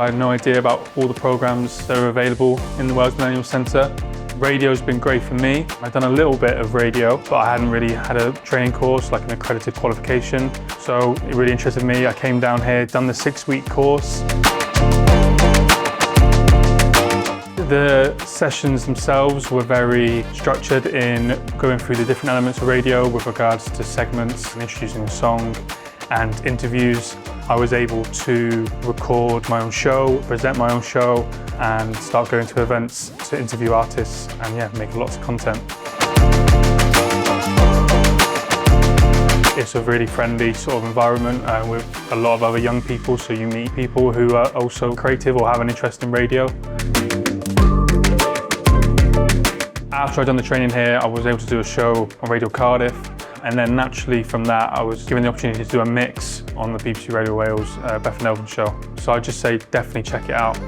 I had no idea about all the programmes that are available in the Wales Millennial Centre. Radio's been great for me. I've done a little bit of radio, but I hadn't really had a training course, like an accredited qualification. So it really interested me. I came down here, done the 6-week course. The sessions themselves were very structured in going through the different elements of radio with regards to segments and introducing a song and interviews. I was able to record my own show, present my own show, and start going to events to interview artists and make lots of content. It's a really friendly sort of environment with a lot of other young people, so you meet people who are also creative or have an interest in radio. After I'd done the training here, I was able to do a show on Radio Cardiff, and then naturally from that I was given the opportunity to do a mix on the BBC Radio Wales Beth and Elvin show. So I'd just say definitely check it out.